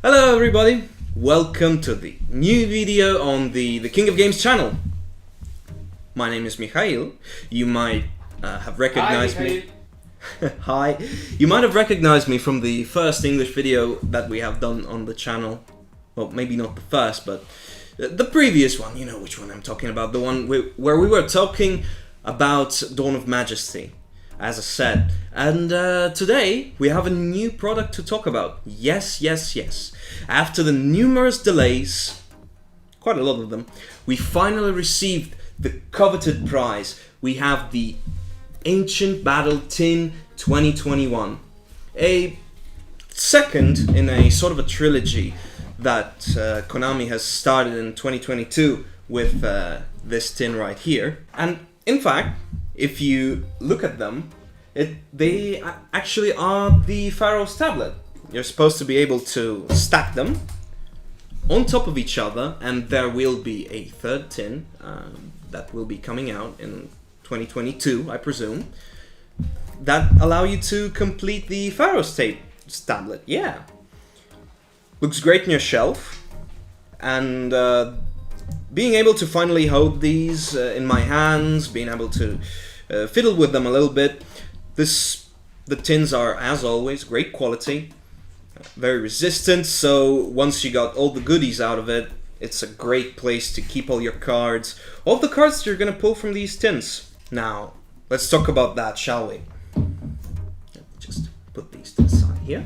Hello everybody, welcome to the new video on the King of Games channel. My name is Mikhail. You might have recognized me. Hi. You might have recognized me from the first English video that we have done on the channel. Well, maybe not the first, but the previous one. You know which one I'm talking about. The one where we were talking about Dawn of Majesty, as I said. And today we have a new product to talk about. Yes. After the numerous delays, quite a lot of them, we finally received the coveted prize. We have the Ancient Battle Tin 2021. A second in a sort of a trilogy that KONAMI has started in 2022 with this tin right here. And in fact, if you look at them, they actually are the Pharaoh's tablet. You're supposed to be able to stack them on top of each other, and there will be a third tin that will be coming out in 2022, I presume, that allow you to complete the Pharaoh's tablet. Yeah. Looks great on your shelf, and being able to finally hold these in my hands, being able to fiddle with them a little bit. The tins are, as always, great quality, very resistant, so once you got all the goodies out of it, it's a great place to keep all your cards, all the cards that you're gonna pull from these tins. Now, let's talk about that, shall we? Just put these to the side here.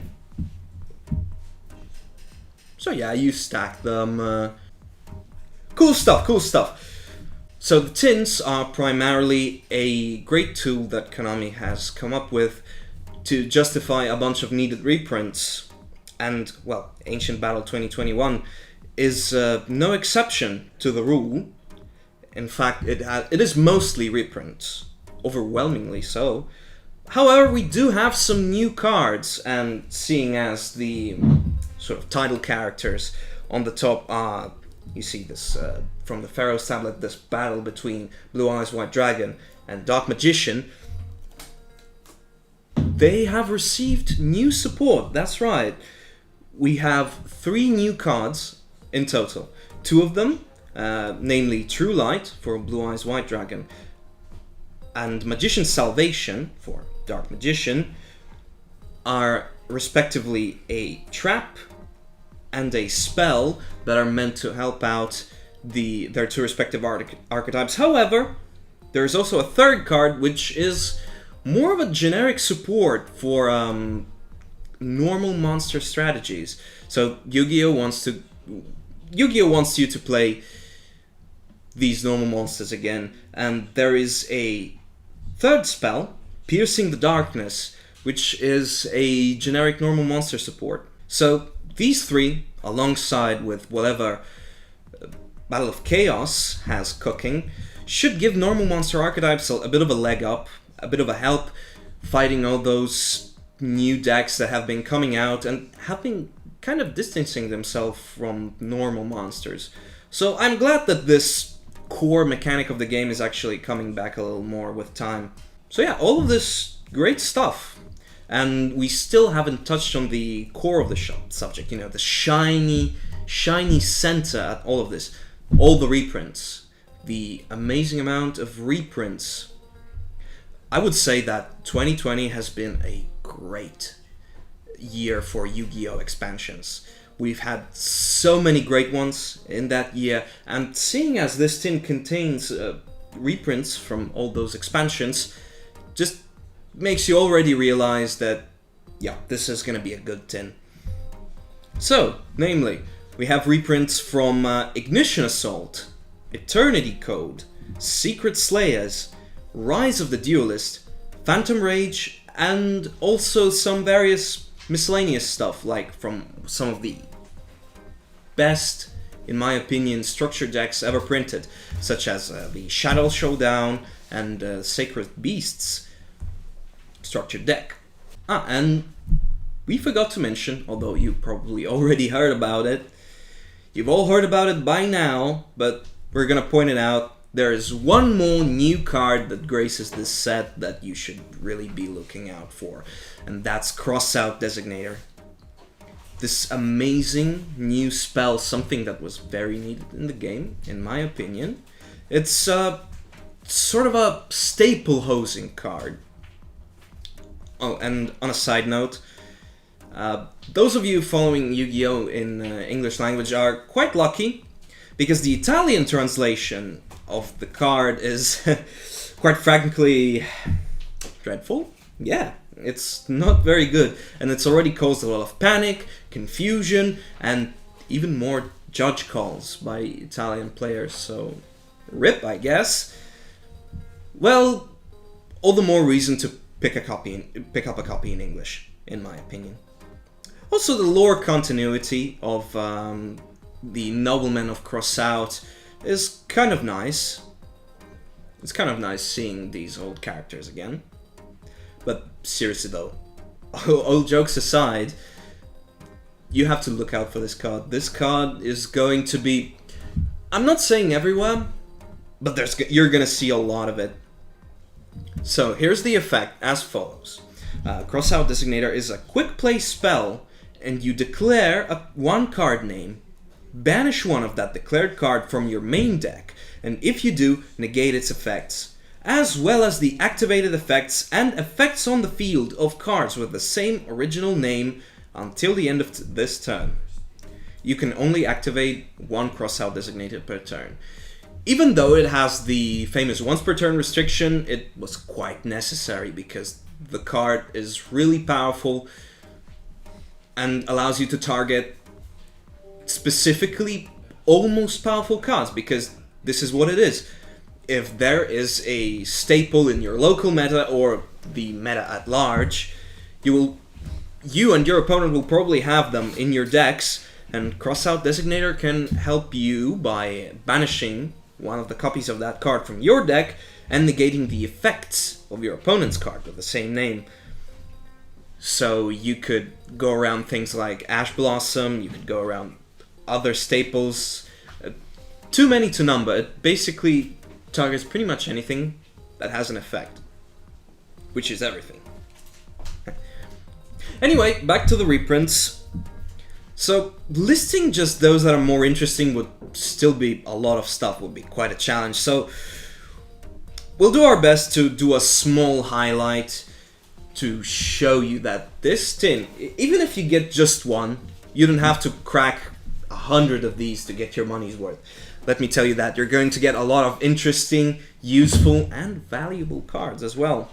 So yeah, you stack them. Cool stuff. So the tins are primarily a great tool that KONAMI has come up with to justify a bunch of needed reprints. And, well, Ancient Battle 2021 is no exception to the rule. In fact, it is mostly reprints, overwhelmingly so. However, we do have some new cards, and seeing as the sort of title characters on the top are, you see this from the Pharaoh's tablet, this battle between Blue Eyes White Dragon and Dark Magician. They have received new support, that's right. We have 3 new cards in total. 2 of them, namely True Light for Blue Eyes White Dragon and Magician's Salvation for Dark Magician, are respectively a trap and a spell that are meant to help out their 2 respective archetypes. However, there is also a third card which is more of a generic support for normal monster strategies. So Yu-Gi-Oh wants you to play these normal monsters again, and there is a third spell, Piercing the Darkness, which is a generic normal monster support. So these 3, alongside with whatever Battle of Chaos has cooking, should give normal monster archetypes a bit of a leg up, a bit of a help fighting all those new decks that have been coming out and have been kind of distancing themselves from normal monsters. So I'm glad that this core mechanic of the game is actually coming back a little more with time. So yeah, all of this great stuff. And we still haven't touched on the core of the subject, you know, the shiny center at all of this. All the reprints. The amazing amount of reprints. I would say that 2020 has been a great year for Yu-Gi-Oh! Expansions. We've had so many great ones in that year, and seeing as this tin contains reprints from all those expansions, just makes you already realize that, yeah, this is gonna be a good tin. So, namely, we have reprints from Ignition Assault, Eternity Code, Secret Slayers, Rise of the Duelist, Phantom Rage, and also some various miscellaneous stuff, like from some of the best, in my opinion, structured decks ever printed, such as the Shadow Showdown and Sacred Beasts structured deck. And we forgot to mention, although you probably already heard about it, you've all heard about it by now, but we're gonna point it out. There is one more new card that graces this set that you should really be looking out for, and that's Cross Out Designator. this amazing new spell, something that was very needed in the game, in my opinion. It's sort of a staple hosing card. Oh, and on a side note, those of you following Yu-Gi-Oh! In English language are quite lucky, because the Italian translation of the card is, quite frankly, dreadful. Yeah, it's not very good, and it's already caused a lot of panic, confusion, and even more judge calls by Italian players, so rip, I guess. Well, all the more reason to pick up a copy in English, in my opinion. Also, the lore continuity of the Noblemen of Crossout is kind of nice. It's kind of nice seeing these old characters again. But seriously though, all jokes aside, you have to look out for this card. This card is going to be, I'm not saying everywhere, but you're gonna see a lot of it. So here's the effect as follows. Crossout Designator is a quick play spell, and you declare one card name, banish one of that declared card from your main deck, and if you do, negate its effects, as well as the activated effects and effects on the field of cards with the same original name until the end of this turn. You can only activate one Crossout Designator per turn. Even though it has the famous once per turn restriction, it was quite necessary because the card is really powerful and allows you to target specifically almost powerful cards, because this is what it is. If there is a staple in your local meta or the meta at large, you and your opponent will probably have them in your decks, and Crossout Designator can help you by banishing one of the copies of that card from your deck and negating the effects of your opponent's card with the same name. So you could go around things like Ash Blossom, you could go around other staples, too many to number. It basically targets pretty much anything that has an effect, which is everything. Anyway, back to the reprints. So, listing just those that are more interesting would still be a lot of stuff, would be quite a challenge. So, we'll do our best to do a small highlight to show you that this tin, even if you get just one, you don't have to crack 100 of these to get your money's worth. Let me tell you that you're going to get a lot of interesting, useful, and valuable cards as well.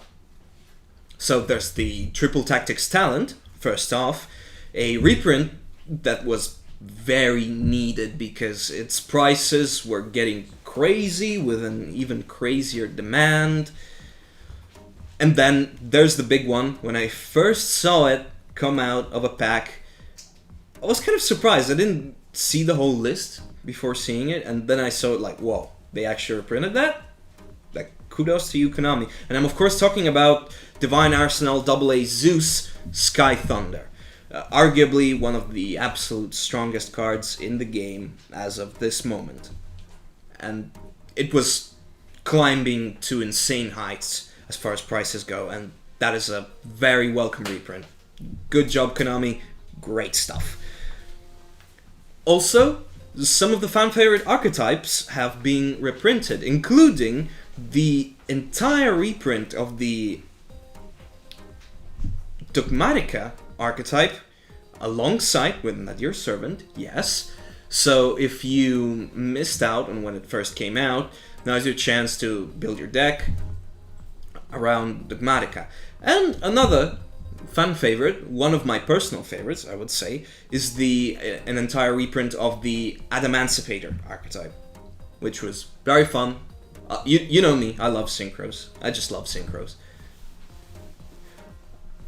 So there's the Triple Tactics Talent, first off, a reprint that was very needed because its prices were getting crazy with an even crazier demand. And then there's the big one. When I first saw it come out of a pack, I was kind of surprised. I didn't see the whole list before seeing it, and then I saw it like, whoa, they actually reprinted that? Like, kudos to you, KONAMI. And I'm of course talking about Divine Arsenal AA Zeus Sky Thunder. Arguably one of the absolute strongest cards in the game as of this moment. And it was climbing to insane heights as far as prices go, and that is a very welcome reprint. Good job, KONAMI. Great stuff. Also, some of the fan-favorite archetypes have been reprinted, including the entire reprint of the Dogmatica archetype, alongside with Nadir Servant, yes. So if you missed out on when it first came out, now's your chance to build your deck around Dogmatica. And another fan favorite, one of my personal favorites, I would say, is an entire reprint of the Adamancipator archetype, which was very fun. You know me, I love synchros. I just love synchros.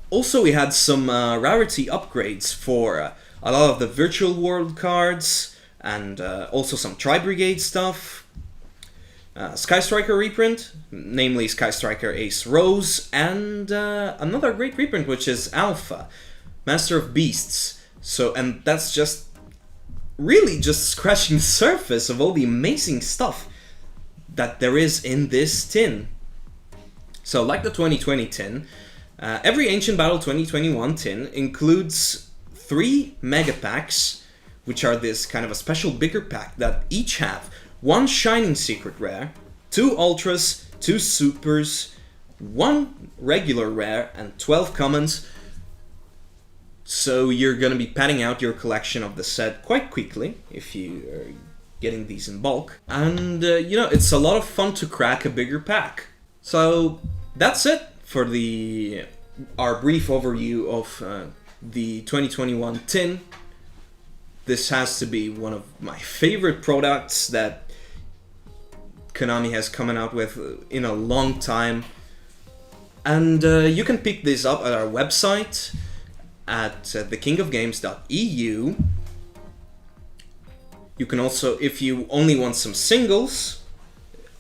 Also, we had some rarity upgrades for a lot of the Virtual World cards, and also some Tri-Brigade stuff. Sky Striker reprint, namely Sky Striker Ace Rose, and another great reprint, which is Alpha, Master of Beasts. So, and that's just really just scratching the surface of all the amazing stuff that there is in this tin. So, like the 2020 tin, every Ancient Battle 2021 tin includes 3 mega packs, which are this kind of a special bigger pack that each have 1 shining secret rare, 2 ultras, 2 supers, 1 regular rare, and 12 commons. So you're gonna be padding out your collection of the set quite quickly if you are getting these in bulk. And you know, it's a lot of fun to crack a bigger pack. So that's it for our brief overview of the 2021 tin. This has to be one of my favorite products that Konami has come out with in a long time. And you can pick this up at our website at thekingofgames.eu. You can also, if you only want some singles,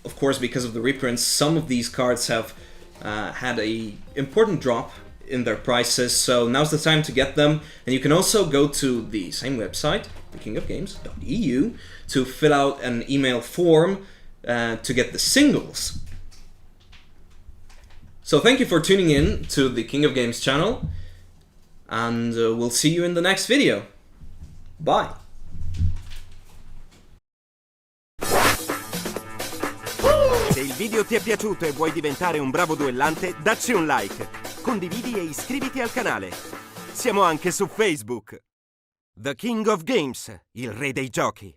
of course, because of the reprints, some of these cards have had a important drop in their prices, so now's the time to get them. And you can also go to the same website, thekingofgames.eu, to fill out an email form to get the singles. So thank you for tuning in to the King of Games channel, and we'll see you in the next video. Bye! Se il video ti è piaciuto e vuoi diventare un bravo duellante, dacci un like, condividi e iscriviti al canale. Siamo anche su Facebook. The King of Games, il re dei giochi.